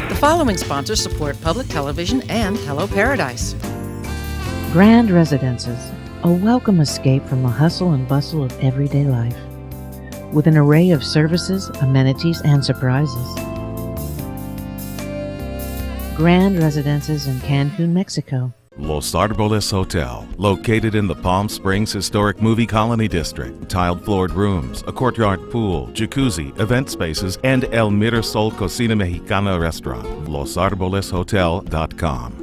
The following sponsors support public television and Hello Paradise. Grand Residences, a welcome escape from the hustle and bustle of everyday life, with an array of services, amenities, and surprises. Grand Residences in Cancun, Mexico. Los Arboles Hotel, located in the Palm Springs Historic Movie Colony District. Tiled floored rooms, a courtyard pool, jacuzzi, event spaces, and El Mirasol Cocina Mexicana restaurant. LosArbolesHotel.com.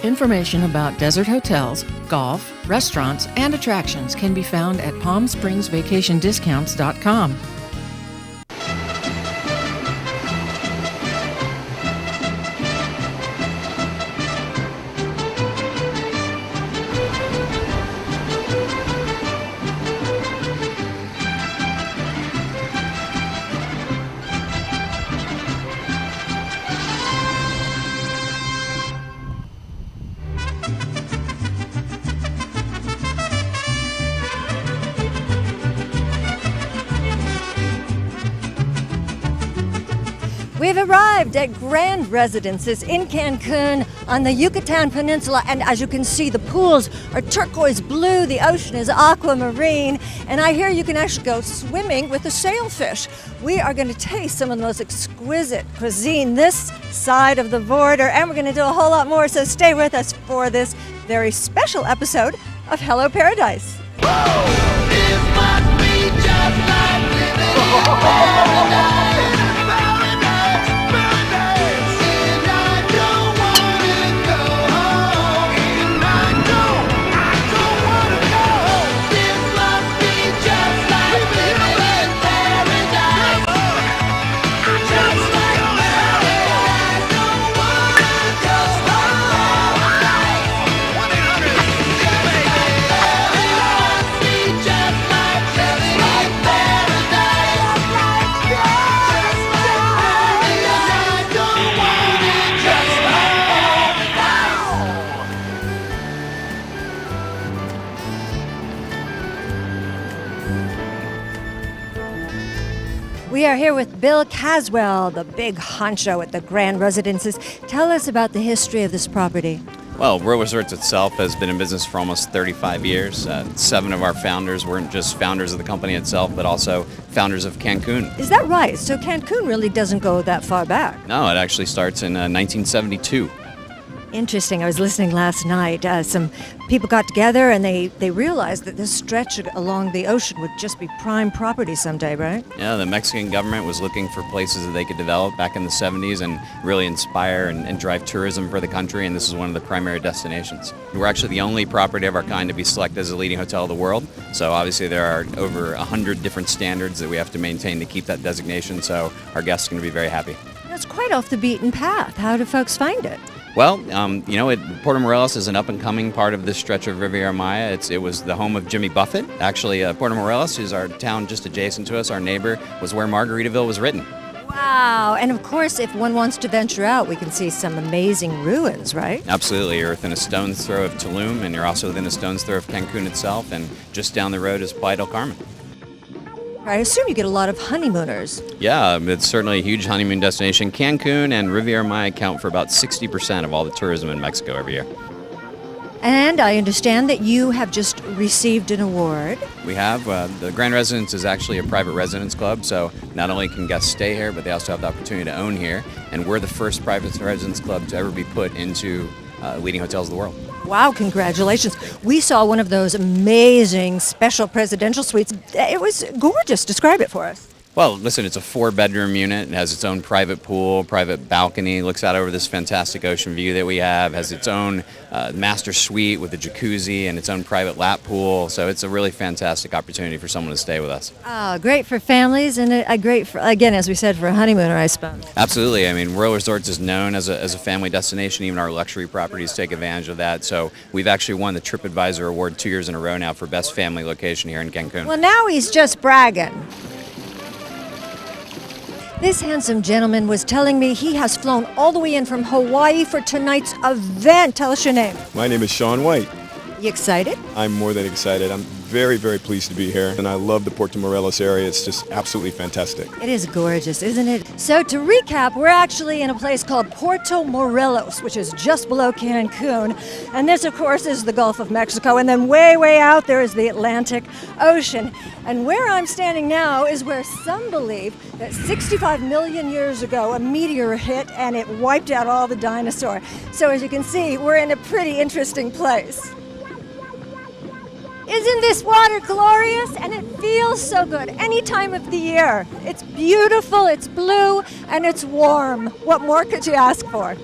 Information about desert hotels, golf, restaurants, and attractions can be found at PalmSpringsVacationDiscounts.com. We've arrived at Grand Residences in Cancun on the Yucatan Peninsula, and as you can see, the pools are turquoise blue, the ocean is aquamarine, and I hear you can actually go swimming with the sailfish. We are going to taste some of the most exquisite cuisine this side of the border, and we're going to do a whole lot more, so stay with us for this very special episode of Hello Paradise. We are here with Bill Caswell, the big honcho at the Grand Residences. Tell us about the history of this property. Well, Royal Resorts itself has been in business for almost 35 years. 7 of our founders weren't just founders of the company itself, but also founders of Cancun. Is that right? So Cancun really doesn't go that far back. No, it actually starts in 1972. Interesting. I was listening last night. Some people got together and they realized that this stretch along the ocean would just be prime property someday, right? Yeah, the Mexican government was looking for places that they could develop back in the 70s and really inspire and drive tourism for the country, and this is one of the primary destinations. We're actually the only property of our kind to be selected as a leading hotel of the world, so obviously there are over 100 different standards that we have to maintain to keep that designation, so our guests are going to be very happy. That's quite off the beaten path. How do folks find it? Well, Puerto Morelos is an up-and-coming part of this stretch of Riviera Maya. It was the home of Jimmy Buffett. Actually, Puerto Morelos is our town just adjacent to us. Our neighbor was where Margaritaville was written. Wow. And of course, if one wants to venture out, we can see some amazing ruins, right? Absolutely. You're within a stone's throw of Tulum, and you're also within a stone's throw of Cancun itself, and just down the road is Playa del Carmen. I assume you get a lot of honeymooners. Yeah, it's certainly a huge honeymoon destination. Cancun and Riviera Maya account for about 60% of all the tourism in Mexico every year. And I understand that you have just received an award. We have. The Grand Residence is actually a private residence club, so not only can guests stay here, but they also have the opportunity to own here. And we're the first private residence club to ever be put into leading hotels of the world. Wow, congratulations. We saw one of those amazing special presidential suites. It was gorgeous. Describe it for us. Well, listen, it's a 4-bedroom unit. It has its own private pool, private balcony, looks out over this fantastic ocean view that we have, has its own master suite with a jacuzzi and its own private lap pool. So it's a really fantastic opportunity for someone to stay with us. Great for families and great for, again, as we said, for a honeymooner, I suppose. Absolutely. I mean, Royal Resorts is known as a family destination. Even our luxury properties take advantage of that. So we've actually won the TripAdvisor Award 2 years in a row now for best family location here in Cancun. Well, now he's just bragging. This handsome gentleman was telling me he has flown all the way in from Hawaii for tonight's event. Tell us your name. My name is Sean White. You excited? I'm more than excited. I'm very, very pleased to be here, and I love the Puerto Morelos area. It's just absolutely fantastic. It is gorgeous, isn't it? So to recap, we're actually in a place called Puerto Morelos, which is just below Cancun. And this, of course, is the Gulf of Mexico. And then way, way out there is the Atlantic Ocean. And where I'm standing now is where some believe that 65 million years ago, a meteor hit and it wiped out all the dinosaurs. So as you can see, we're in a pretty interesting place. Isn't this water glorious? And it feels so good any time of the year. It's beautiful, it's blue, and it's warm. What more could you ask for?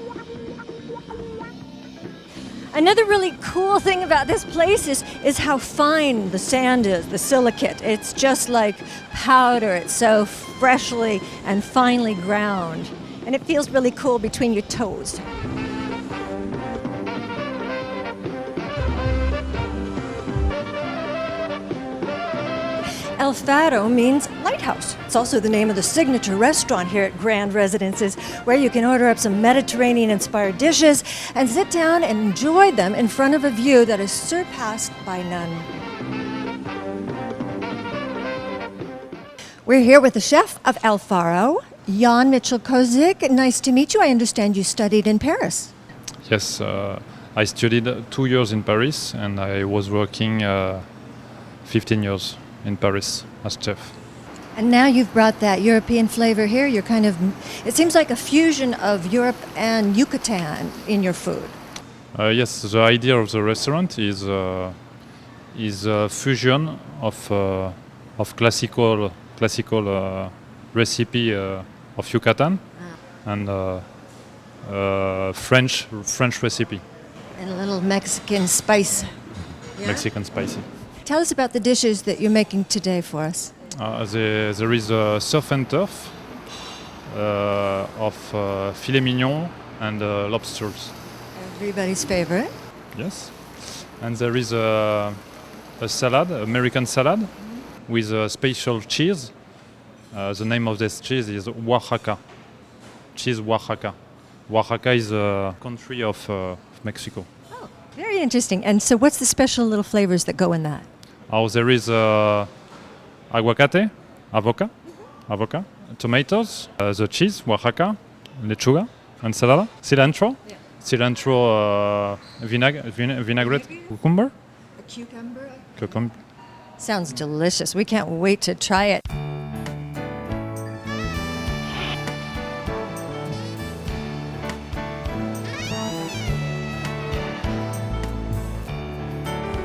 Another really cool thing about this place is how fine the sand is, the silicate. It's just like powder. It's so freshly and finely ground. And it feels really cool between your toes. El Faro means lighthouse. It's also the name of the signature restaurant here at Grand Residences, where you can order up some Mediterranean-inspired dishes and sit down and enjoy them in front of a view that is surpassed by none. We're here with the chef of El Faro, Jan Mitchell-Kozik. Nice to meet you. I understand you studied in Paris. Yes, I studied 2 years in Paris, and I was working 15 years in Paris as chef. And now you've brought that European flavor here. You're kind of, it seems like a fusion of Europe and Yucatan in your food. Yes, the idea of the restaurant is a fusion of classical recipe of Yucatan and French recipe. And a little Mexican spice. Yeah? Mexican spicy. Tell us about the dishes that you're making today for us. There is a surf and turf of filet mignon and lobsters. Everybody's favorite. Yes. And there is a salad, American salad, with a special cheese. The name of this cheese is Oaxaca. Cheese Oaxaca. Oaxaca is a country of Mexico. Oh, very interesting. And so what's the special little flavors that go in that? Oh, there is aguacate, avocado, tomatoes, the cheese, Oaxaca, lechuga, ensalada, cilantro, vinaigrette, cucumber. A cucumber? Cucumber. Sounds delicious. We can't wait to try it.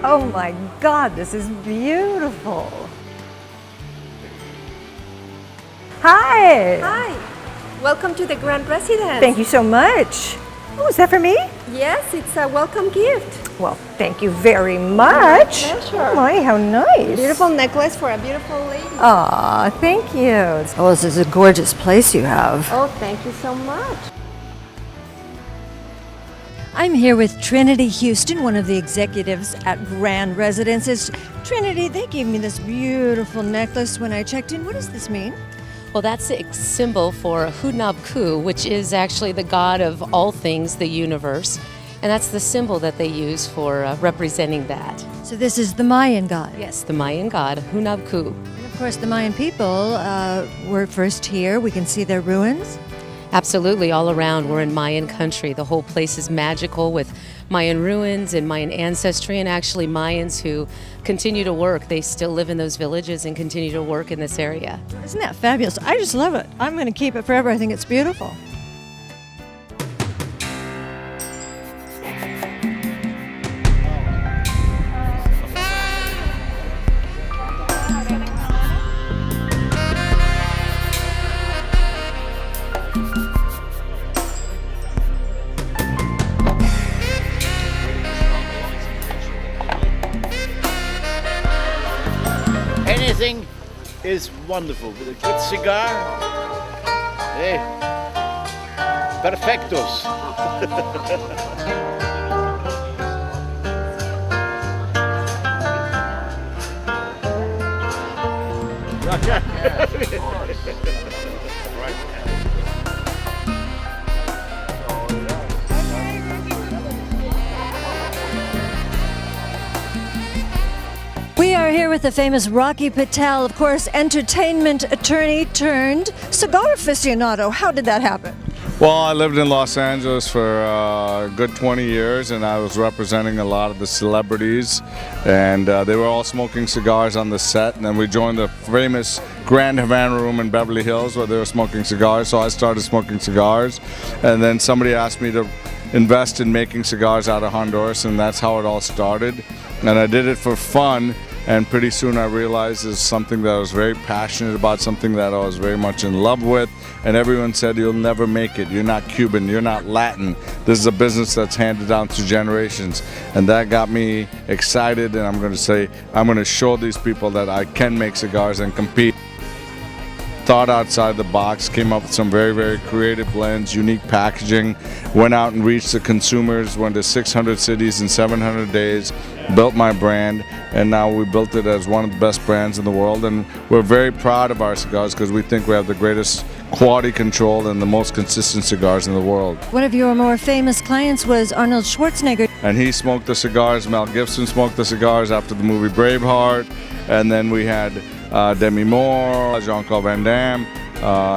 Oh my God, this is beautiful. Hi. Hi, welcome to the Grand Residence. Thank you so much. Oh, is that for me? Yes, it's a welcome gift. Well, thank you very much. My pleasure. Oh my, how nice. Beautiful necklace for a beautiful lady. Aw, thank you. Oh, this is a gorgeous place you have. Oh, thank you so much. I'm here with Trinity Houston, one of the executives at Grand Residences. Trinity, they gave me this beautiful necklace when I checked in. What does this mean? Well, that's a symbol for Hunabku, which is actually the god of all things, the universe. And that's the symbol that they use for representing that. So this is the Mayan god. Yes, the Mayan god, Hunabku. And of course, the Mayan people were first here. We can see their ruins. Absolutely, all around. We're in Mayan country. The whole place is magical with Mayan ruins and Mayan ancestry, and actually Mayans who continue to work. They still live in those villages and continue to work in this area. Isn't that fabulous? I just love it. I'm going to keep it forever. I think it's beautiful. Anything is wonderful with a good cigar. Hey, perfectos. here with the famous Rocky Patel, of course, entertainment attorney turned cigar aficionado. How did that happen? Well, I lived in Los Angeles for a good 20 years, and I was representing a lot of the celebrities, and they were all smoking cigars on the set, and then we joined the famous Grand Havana Room in Beverly Hills where they were smoking cigars, so I started smoking cigars, and then somebody asked me to invest in making cigars out of Honduras, and that's how it all started. And I did it for fun, and pretty soon I realized it's something that I was very passionate about, something that I was very much in love with, and everyone said, you'll never make it, you're not Cuban, you're not Latin, this is a business that's handed down through generations. And that got me excited, and I'm going to say, I'm going to show these people that I can make cigars and compete. Thought outside the box, came up with some very, very creative blends, unique packaging, went out and reached the consumers, went to 600 cities in 700 days, built my brand, and now we built it as one of the best brands in the world. And we're very proud of our cigars because we think we have the greatest quality control and the most consistent cigars in the world. One of your more famous clients was Arnold Schwarzenegger. And he smoked the cigars, Mel Gibson smoked the cigars after the movie Braveheart, and then we had Demi Moore, Jean-Claude Van Damme,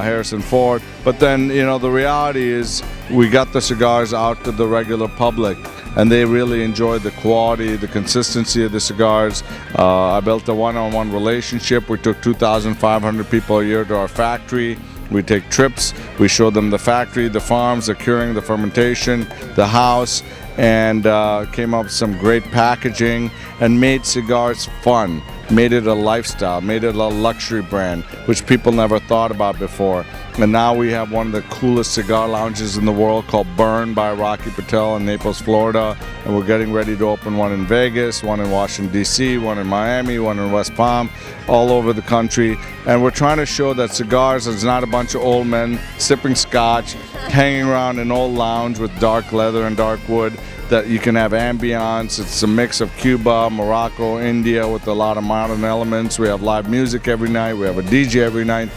Harrison Ford. But then, you know, the reality is we got the cigars out to the regular public, and they really enjoyed the quality, the consistency of the cigars. I built a one-on-one relationship. We took 2,500 people a year to our factory. We take trips, we show them the factory, the farms, the curing, the fermentation, the house, and came up with some great packaging and made cigars fun. Made it a lifestyle, made it a luxury brand, which people never thought about before. And now we have one of the coolest cigar lounges in the world called Burn by Rocky Patel in Naples, Florida. And we're getting ready to open one in Vegas, one in Washington, D.C., one in Miami, one in West Palm, all over the country. And we're trying to show that cigars is not a bunch of old men sipping scotch, hanging around an old lounge with dark leather and dark wood, that you can have ambiance. It's a mix of Cuba, Morocco, India with a lot of modern elements. We have live music every night. We have a DJ every night.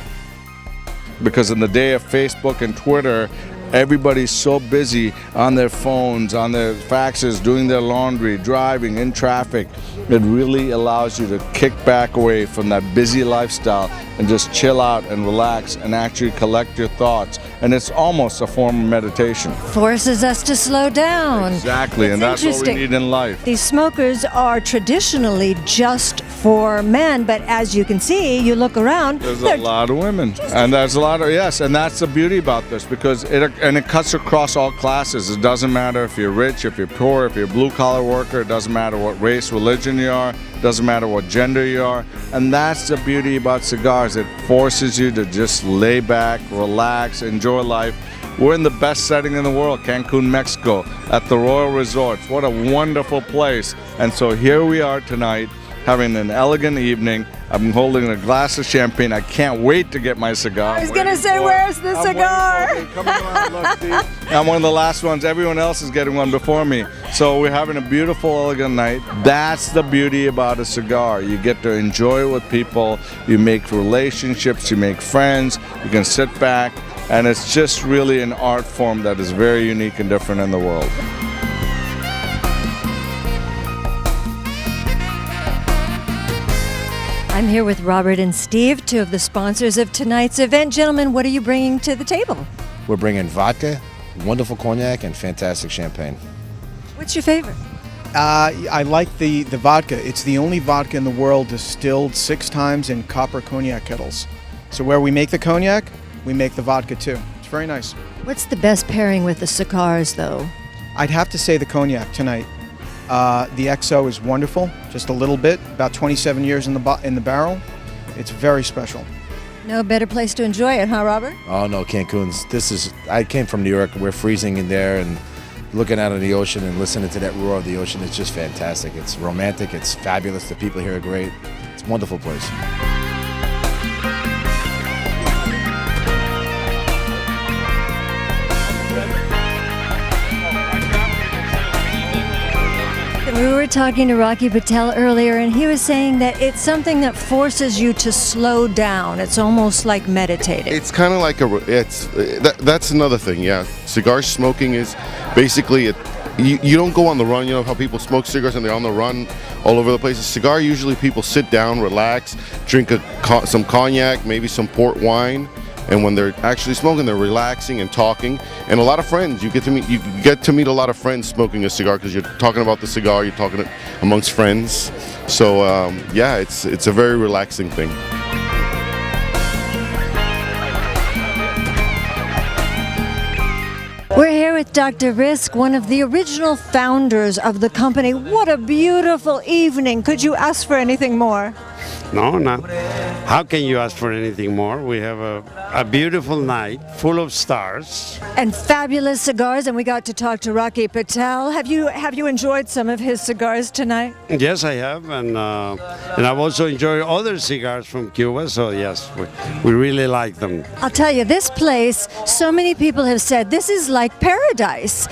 Because in the day of Facebook and Twitter, everybody's so busy on their phones, on their faxes, doing their laundry, driving, in traffic. It really allows you to kick back away from that busy lifestyle and just chill out and relax and actually collect your thoughts. And it's almost a form of meditation. Forces us to slow down. Exactly, and that's what we need in life. These smokers are traditionally just for men, but as you can see, you look around, there's a lot of women, and there's a lot of, yes, and that's the beauty about this, because it cuts across all classes. It doesn't matter if you're rich, if you're poor, if you're a blue-collar worker, it doesn't matter what race, religion you are, it doesn't matter what gender you are, and that's the beauty about cigars. It forces you to just lay back, relax, enjoy life. We're in the best setting in the world, Cancun, Mexico, at the Royal Resorts. What a wonderful place. And so here we are tonight, having an elegant evening. I'm holding a glass of champagne. I can't wait to get my cigar. I was going to say, where's the cigar? I'm one of the last ones. Everyone else is getting one before me. So we're having a beautiful, elegant night. That's the beauty about a cigar. You get to enjoy it with people. You make relationships. You make friends. You can sit back. And it's just really an art form that is very unique and different in the world. I'm here with Robert and Steve, two of the sponsors of tonight's event. Gentlemen, what are you bringing to the table? We're bringing vodka, wonderful cognac, and fantastic champagne. What's your favorite? I like the vodka. It's the only vodka in the world distilled 6 times in copper cognac kettles. So where we make the cognac, we make the vodka too. It's very nice. What's the best pairing with the cigars, though? I'd have to say the cognac tonight. The XO is wonderful, just a little bit, about 27 years in the barrel. It's very special. No better place to enjoy it, huh, Robert? Oh no, Cancun's. I came from New York. We're freezing in there and looking out on the ocean and listening to that roar of the ocean. It's just fantastic. It's romantic. It's fabulous. The people here are great. It's a wonderful place. We were talking to Rocky Patel earlier, and he was saying that it's something that forces you to slow down. It's almost like meditating. It's kind of like that's another thing. Yeah, cigar smoking is basically you don't go on the run. You know how people smoke cigars and they're on the run all over the place. A cigar, usually people sit down, relax, drink some cognac, maybe some port wine, and when they're actually smoking, they're relaxing and talking. And a lot of friends, you get to meet a lot of friends smoking a cigar because you're talking about the cigar, you're talking amongst friends. So yeah, it's a very relaxing thing. We're here with Dr. Risk, one of the original founders of the company. What a beautiful evening. Could you ask for anything more? No, no. How can you ask for anything more? We have a beautiful night full of stars. And fabulous cigars, and we got to talk to Rocky Patel. Have you enjoyed some of his cigars tonight? Yes, I have, and I've also enjoyed other cigars from Cuba, so yes, we really like them. I'll tell you, this place, so many people have said, this is like paradise.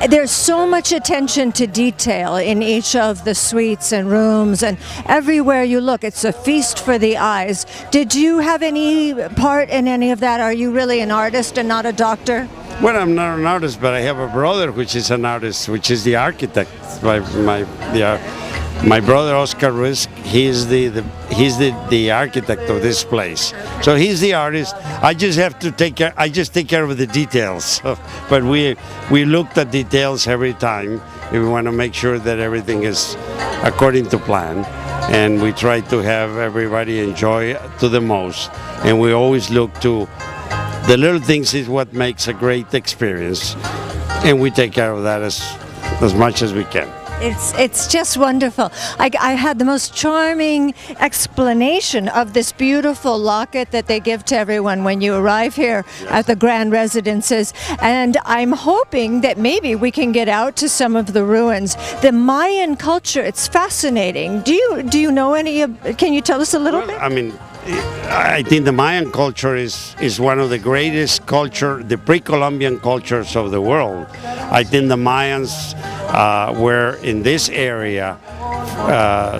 There's so much attention to detail in each of the suites and rooms, and everywhere you look, it's a feast for the eyes. Did you have any part in any of that? Are you really an artist and not a doctor? Well, I'm not an artist, but I have a brother which is an artist, which is the architect. My brother Oscar Risk, he's the architect of this place. So he's the artist. I just have to take care. I just take care of the details. But we looked at details every time. We want to make sure that everything is according to plan, and we try to have everybody enjoy to the most. And we always look to the little things is what makes a great experience, and we take care of that as much as we can. It's just wonderful. I had the most charming explanation of this beautiful locket that they give to everyone when you arrive here at the Grand Residences, and I'm hoping that maybe we can get out to some of the ruins. The Mayan culture, it's fascinating. Do you know any of, can you tell us a little bit? I mean, I think the Mayan culture is one of the greatest culture, the pre-Columbian cultures of the world. I think the Mayans were in this area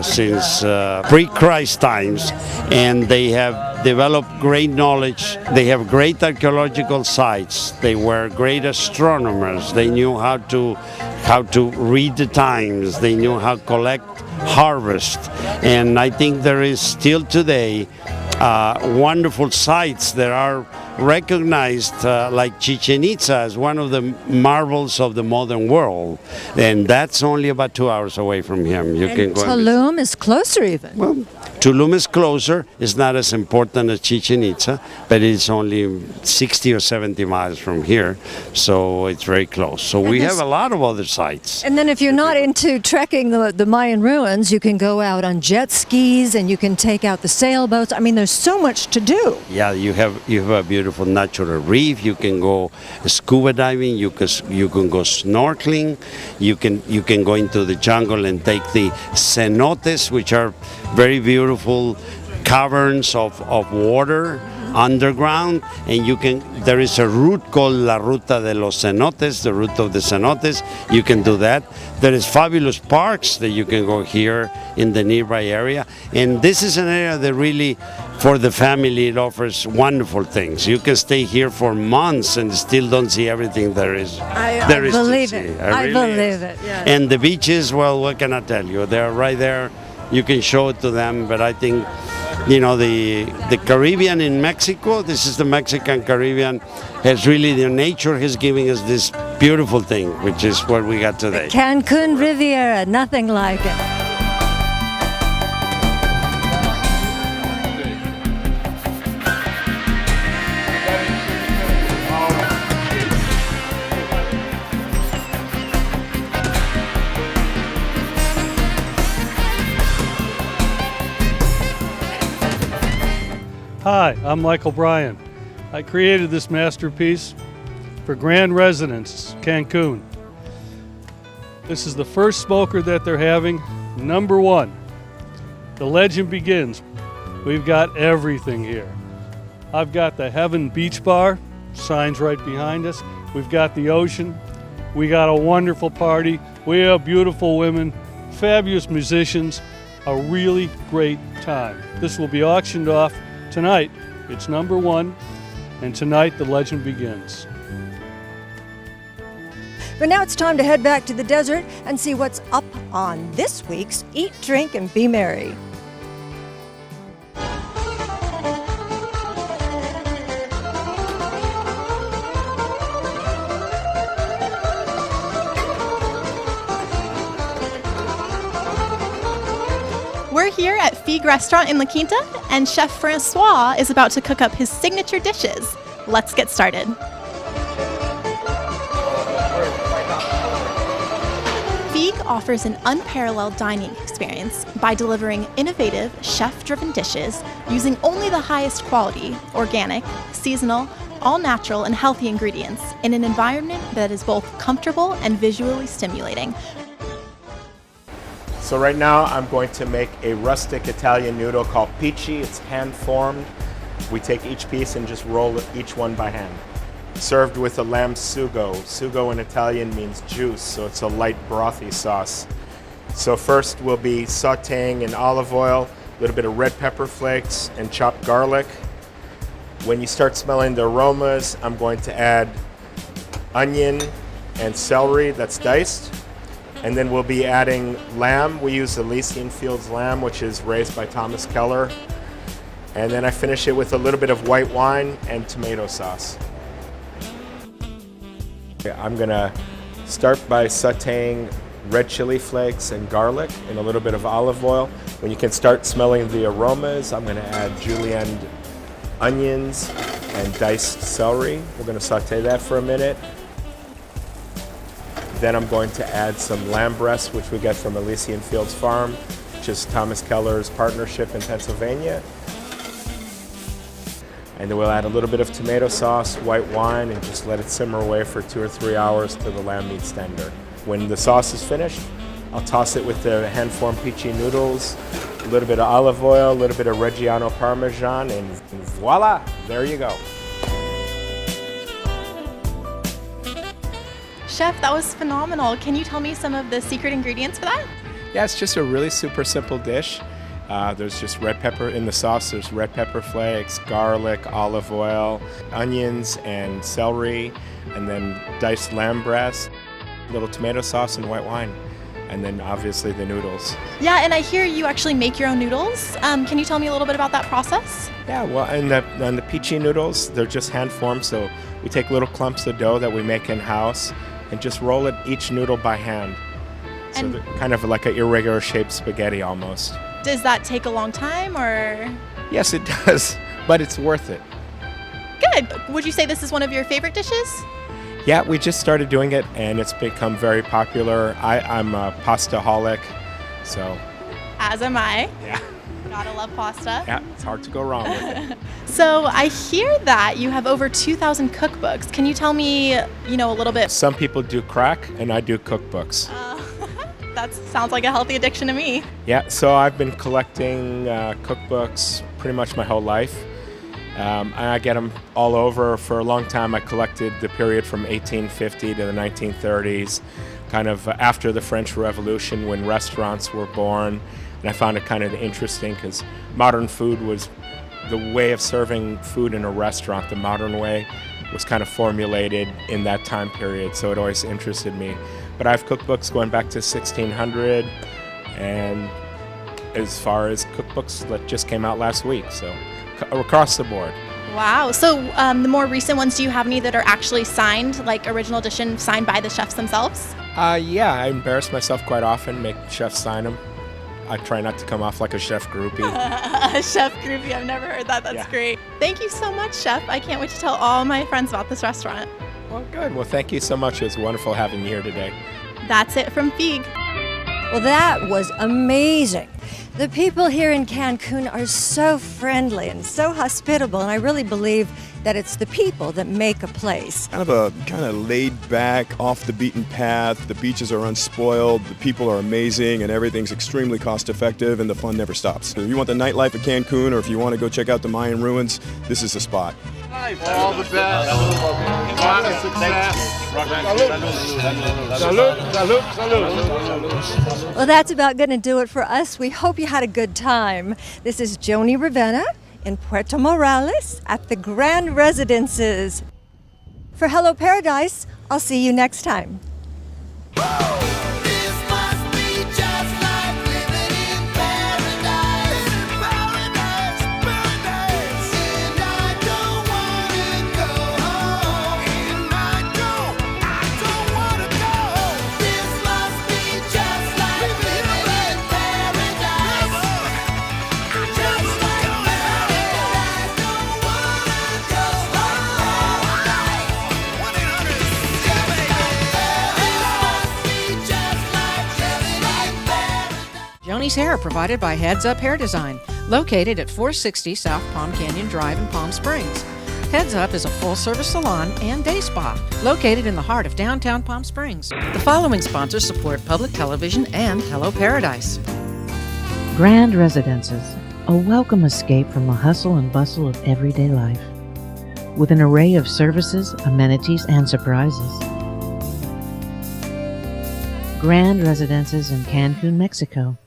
since pre-Christ times, and they have developed great knowledge. They have great archaeological sites. They were great astronomers. They knew how to read the times. They knew how to collect harvest. And I think there is still today wonderful sites that are recognized like Chichen Itza as one of the marvels of the modern world, and that's only about 2 hours away from here. You can go. Tulum is closer even. Well, Tulum is closer. It's not as important as Chichen Itza, but it's only 60 or 70 miles from here, so it's very close. So we have a lot of other sites. And then if you're not into trekking the Mayan ruins, you can go out on jet skis and you can take out the sailboats. I mean, there's so much to do. Yeah, you have a beautiful natural reef. You can go scuba diving. You can go snorkeling. You can go into the jungle and take the cenotes, which are very beautiful caverns of water underground, and there is a route called La Ruta de los Cenotes, the route of the cenotes. You can do that. There is fabulous parks that you can go here in the nearby area, and this is an area that really, for the family, it offers wonderful things. You can stay here for months and still don't see everything there is. I believe it. I believe it. Yeah. And the beaches, well, what can I tell you? They're right there. You can show it to them, but I think, you know, the Caribbean in Mexico, this is the Mexican Caribbean, has really, the nature is giving us this beautiful thing, which is what we got today. Cancun Riviera, nothing like it. Hi, I'm Michael Bryan. I created this masterpiece for Grand Residence, Cancun. This is the first smoker that they're having, #1. The legend begins. We've got everything here. I've got the Heaven Beach Bar, signs right behind us. We've got the ocean. We got a wonderful party. We have beautiful women, fabulous musicians, a really great time. This will be auctioned off tonight. It's #1, and tonight the legend begins. But now it's time to head back to the desert and see what's up on this week's Eat, Drink, and Be Merry. We're here at Figue Restaurant in La Quinta, and Chef Francois is about to cook up his signature dishes. Let's get started. Figue offers an unparalleled dining experience by delivering innovative, chef-driven dishes using only the highest quality, organic, seasonal, all-natural, and healthy ingredients in an environment that is both comfortable and visually stimulating. So right now I'm going to make a rustic Italian noodle called pici. It's hand-formed. We take each piece and just roll each one by hand. Served with a lamb sugo. Sugo in Italian means juice, so it's a light brothy sauce. So first we'll be sauteing in olive oil, a little bit of red pepper flakes and chopped garlic. When you start smelling the aromas, I'm going to add onion and celery that's diced. And then we'll be adding lamb. We use Elysian Fields lamb, which is raised by Thomas Keller. And then I finish it with a little bit of white wine and tomato sauce. I'm gonna start by sauteing red chili flakes and garlic in a little bit of olive oil. When you can start smelling the aromas, I'm gonna add julienne onions and diced celery. We're gonna saute that for a minute. Then I'm going to add some lamb breasts, which we get from Elysian Fields Farm, which is Thomas Keller's partnership in Pennsylvania. And then we'll add a little bit of tomato sauce, white wine, and just let it simmer away for 2 or 3 hours till the lamb meat's tender. When the sauce is finished, I'll toss it with the hand-formed pici noodles, a little bit of olive oil, a little bit of Reggiano Parmesan, and voila, there you go. Chef, that was phenomenal. Can you tell me some of the secret ingredients for that? Yeah, it's just a really super simple dish. There's just red pepper in the sauce. There's red pepper flakes, garlic, olive oil, onions, and celery, and then diced lamb breast, a little tomato sauce and white wine, and then obviously the noodles. Yeah, and I hear you actually make your own noodles. Can you tell me a little bit about that process? Yeah, well, and the pici noodles, they're just hand-formed, so we take little clumps of dough that we make in-house and just roll it each noodle by hand. So And- they're kind of like an irregular shaped spaghetti almost. Does that take a long time or? Yes, it does, but it's worth it. Good. Would you say this is one of your favorite dishes? Yeah, we just started doing it and it's become very popular. I'm a pasta-holic, so As am I. Yeah. Gotta love pasta. yeah, it's hard to go wrong with it. So I hear that you have over 2,000 cookbooks. Can you tell me, a little bit? Some people do crack and I do cookbooks. That sounds like a healthy addiction to me. Yeah, so I've been collecting cookbooks pretty much my whole life. I get them all over. For a long time, I collected the period from 1850 to the 1930s, kind of after the French Revolution when restaurants were born. And I found it kind of interesting because modern food was the way of serving food in a restaurant. The modern way was kind of formulated in that time period, so it always interested me. But I have cookbooks going back to 1600, and as far as cookbooks that just came out last week, so across the board. Wow. So the more recent ones, do you have any that are actually signed, like original edition, signed by the chefs themselves? Yeah, I embarrass myself quite often, make chefs sign them. I try not to come off like a chef groupie. Chef groupie, I've never heard that. That's Yeah. great. Thank you so much, Chef. I can't wait to tell all my friends about this restaurant. Well, good. Well, thank you so much. It was wonderful having you here today. That's it from Figue. Well, that was amazing. The people here in Cancun are so friendly and so hospitable, and I really believe that it's the people that make a place. Kind of laid back, off the beaten path. The beaches are unspoiled, the people are amazing, and everything's extremely cost effective, and the fun never stops. If you want the nightlife of Cancun, or if you want to go check out the Mayan ruins, this is the spot. All the best. A lot of success. Salud, salud, salud. Well, that's about going to do it for us. We hope you had a good time. This is Joni Ravenna in Puerto Morales at the Grand Residences. For Hello Paradise, I'll see you next time. Tony's hair provided by Heads Up Hair Design, located at 460 South Palm Canyon Drive in Palm Springs. Heads Up is a full-service salon and day spa located in the heart of downtown Palm Springs. The following sponsors support public television and Hello Paradise. Grand Residences, a welcome escape from the hustle and bustle of everyday life, with an array of services, amenities, and surprises. Grand Residences in Cancun, Mexico.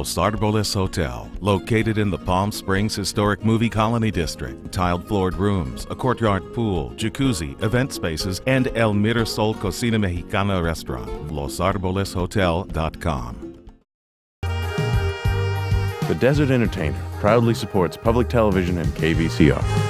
Los Arboles Hotel, located in the Palm Springs Historic Movie Colony District. Tiled floored rooms, a courtyard pool, jacuzzi, event spaces, and El Mirasol Cocina Mexicana restaurant. LosArbolesHotel.com. The Desert Entertainer proudly supports public television and KVCR.